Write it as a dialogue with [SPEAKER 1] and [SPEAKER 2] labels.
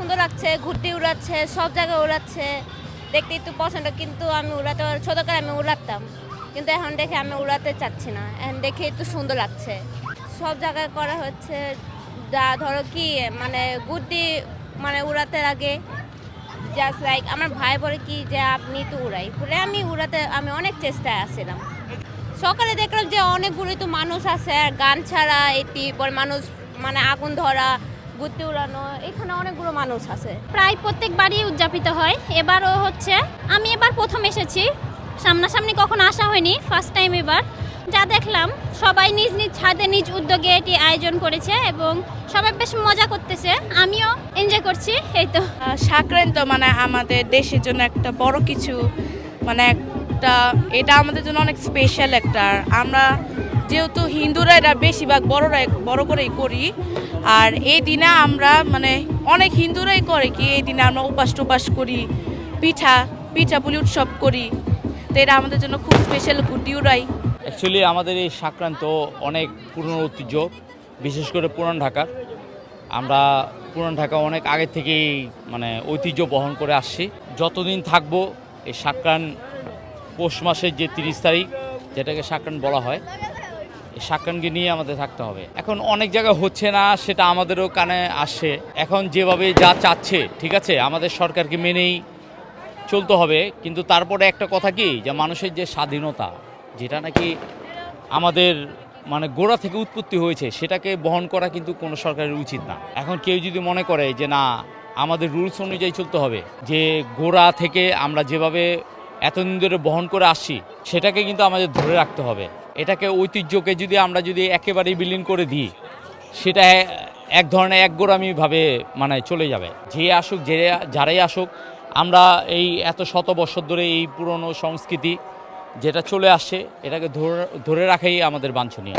[SPEAKER 1] সুন্দর লাগছে, ঘুরতে উড়াচ্ছে, সব জায়গায় উড়াচ্ছে, দেখতে একটু পছন্দ। কিন্তু আমি উড়াতে ছোটোকালে আমি উড়াতাম, কিন্তু এখন দেখে আমি উড়াতে চাচ্ছি না, এখন দেখে একটু সুন্দর লাগছে। সব জায়গায় করা হচ্ছে, যা ধরো কি মানে গুড্ডি মানে উড়াতে আগে জাস্ট লাইক আমার ভাই বলে কি যে আপনি তো উড়াই বলে আমি উড়াতে আমি অনেক চেষ্টায় আসছিলাম। সকালে দেখলাম যে অনেকগুলোই তো মানুষ আছে, আর গান ছাড়া এটি পরে মানুষ মানে আগুন ধরা, ঘুরতে উড়ানো, এখানে অনেকগুলো মানুষ আছে।
[SPEAKER 2] প্রায় প্রত্যেকবারই উদযাপিত হয়, এবারও হচ্ছে। আমি এবার প্রথম এসেছি, সামনাসামনি কখনো আসা হয়নি, ফার্স্ট টাইম এবার। যা দেখলাম সবাই নিজ নিজ ছাদে নিজ উদ্যোগে এটি আয়োজন করেছে এবং সবাই বেশ মজা করতেছে, আমিও এনজয় করছি। এই তো
[SPEAKER 3] সংক্রান্ত মানে আমাদের দেশের জন্য একটা বড় কিছু, মানে এটা আমাদের জন্য অনেক স্পেশাল একটা। আমরা যেহেতু হিন্দুরা এটা বেশিরভাগ বড় করেই করি, আর এই দিনে আমরা মানে অনেক হিন্দুরাই করে কি এই দিনে আমরা উপাস করি, পিঠাপুলি উৎসব করি, তো এটা আমাদের জন্য খুব স্পেশাল গুড্ডি উড়াই।
[SPEAKER 4] অ্যাকচুয়ালি আমাদের এই সংক্রান্ত অনেক পুরনো ঐতিহ্য, বিশেষ করে পুরান ঢাকার। আমরা পুরান ঢাকা অনেক আগে থেকেই মানে ঐতিহ্য বহন করে আসছি। যতদিন থাকবো এই সংক্রান্ত পৌষ মাসের যে 30 তারিখ, যেটাকে সংক্রান্ত বলা হয়, এই সংক্রান্তকে নিয়ে আমাদের থাকতে হবে। এখন অনেক জায়গায় হচ্ছে না, সেটা আমাদেরও কানে আসছে। এখন যেভাবে যা চাচ্ছে, ঠিক আছে, আমাদের সরকারকে মেনেই চলতে হবে। কিন্তু তারপরে একটা কথা কি, যে মানুষের যে স্বাধীনতা, যেটা নাকি আমাদের মানে গোড়া থেকে উৎপত্তি হয়েছে, সেটাকে বহন করা কিন্তু কোনো সরকারের উচিত না। এখন কেউ যদি মনে করে যে না, আমাদের রুলস অনুযায়ী চলতে হবে, যে গোড়া থেকে আমরা যেভাবে এতদিন ধরে বহন করে আসছি, সেটাকে কিন্তু আমাদের ধরে রাখতে হবে। এটাকে ঐতিহ্যকে আমরা যদি একেবারেই বিলীন করে দিই, সেটা এক ধরনের একগোড়ামিভাবে মানে চলে যাবে। যে আসুক, যারাই আসুক, আমরা এই এত শত বছর ধরে এই পুরনো সংস্কৃতি যেটা চলে আসছে, এটাকে ধরে রাখাই আমাদের বাঞ্ছনীয়।